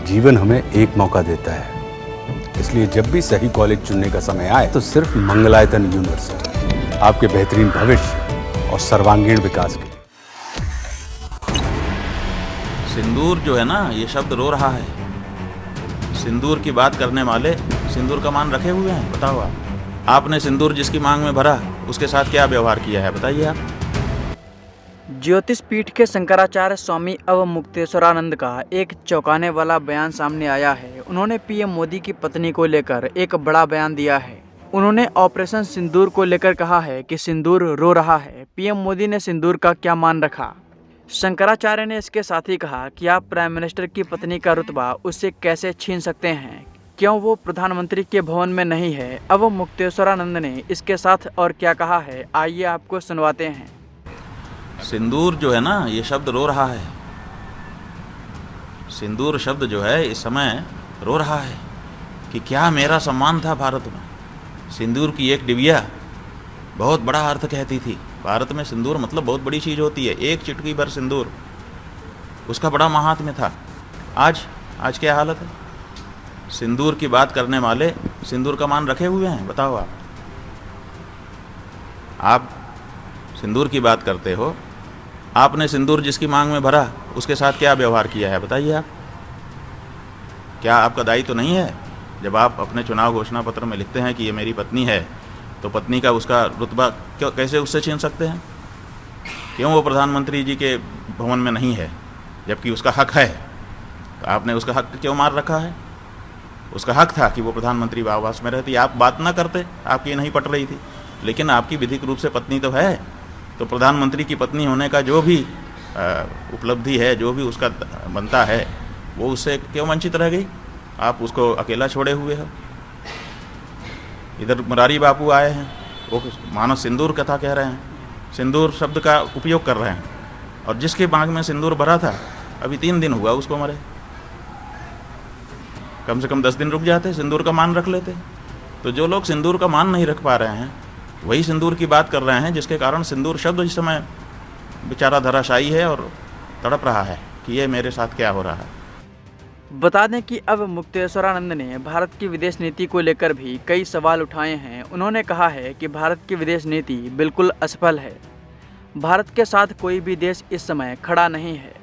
जीवन हमें एक मौका देता है, इसलिए जब भी सही कॉलेज चुनने का समय आए तो सिर्फ मंगलायतन यूनिवर्सिटी आपके बेहतरीन भविष्य और सर्वांगीण विकास के लिए। सिंदूर जो है ना, ये शब्द रो रहा है। सिंदूर की बात करने वाले सिंदूर का मान रखे हुए हैं। बताओ आपने सिंदूर जिसकी मांग में भरा उसके साथ क्या व्यवहार किया है, बताइए आप। ज्योतिष पीठ के शंकराचार्य स्वामी अवमुक्तेश्वरानंद का एक चौंकाने वाला बयान सामने आया है। उन्होंने पीएम मोदी की पत्नी को लेकर एक बड़ा बयान दिया है। उन्होंने ऑपरेशन सिंदूर को लेकर कहा है कि सिंदूर रो रहा है, पीएम मोदी ने सिंदूर का क्या मान रखा। शंकराचार्य ने इसके साथ ही कहा कि आप प्राइम मिनिस्टर की पत्नी का रुतबा उससे कैसे छीन सकते हैं, क्यों वो प्रधानमंत्री के भवन में नहीं है। अवमुक्तेश्वरानंद ने इसके साथ और क्या कहा है, आइए आपको सुनवाते हैं। सिंदूर जो है ना, ये शब्द रो रहा है। सिंदूर शब्द जो है इस समय रो रहा है कि क्या मेरा सम्मान था भारत में। सिंदूर की एक डिबिया बहुत बड़ा अर्थ कहती थी। भारत में सिंदूर मतलब बहुत बड़ी चीज़ होती है। एक चुटकी भर सिंदूर, उसका बड़ा महात्म्य था। आज क्या हालत है। सिंदूर की बात करने वाले सिंदूर का मान रखे हुए हैं। बताओ आप सिंदूर की बात करते हो, आपने सिंदूर जिसकी मांग में भरा उसके साथ क्या व्यवहार किया है, बताइए आप। क्या आपका दायित्व तो नहीं है, जब आप अपने चुनाव घोषणा पत्र में लिखते हैं कि ये मेरी पत्नी है, तो पत्नी का उसका रुतबा कैसे उससे छीन सकते हैं। क्यों वो प्रधानमंत्री जी के भवन में नहीं है, जबकि उसका हक है। तो आपने उसका हक क्यों मार रखा है। उसका हक था कि वो प्रधानमंत्री आवास में रहती। आप बात ना करते, आपकी नहीं पट रही थी, लेकिन आपकी विधिक रूप से पत्नी तो है। तो प्रधानमंत्री की पत्नी होने का जो भी उपलब्धि है, जो भी उसका बनता है, वो उससे क्यों वंचित रह गई। आप उसको अकेला छोड़े हुए हो। इधर मुरारी बापू आए हैं, वो मानो सिंदूर कथा कह रहे हैं, सिंदूर शब्द का उपयोग कर रहे हैं। और जिसके मांग में सिंदूर भरा था, अभी 3 दिन हुआ उसको मरे। कम से कम 10 दिन रुक जाते, सिंदूर का मान रख लेते। तो जो लोग सिंदूर का मान नहीं रख पा रहे हैं, वही सिंदूर की बात कर रहे हैं, जिसके कारण सिंदूर शब्द इस समय बेचारा धराशायी है और तड़प रहा है कि ये मेरे साथ क्या हो रहा है। बता दें कि अवमुक्तेश्वरानंद ने भारत की विदेश नीति को लेकर भी कई सवाल उठाए हैं। उन्होंने कहा है कि भारत की विदेश नीति बिल्कुल असफल है। भारत के साथ कोई भी देश इस समय खड़ा नहीं है।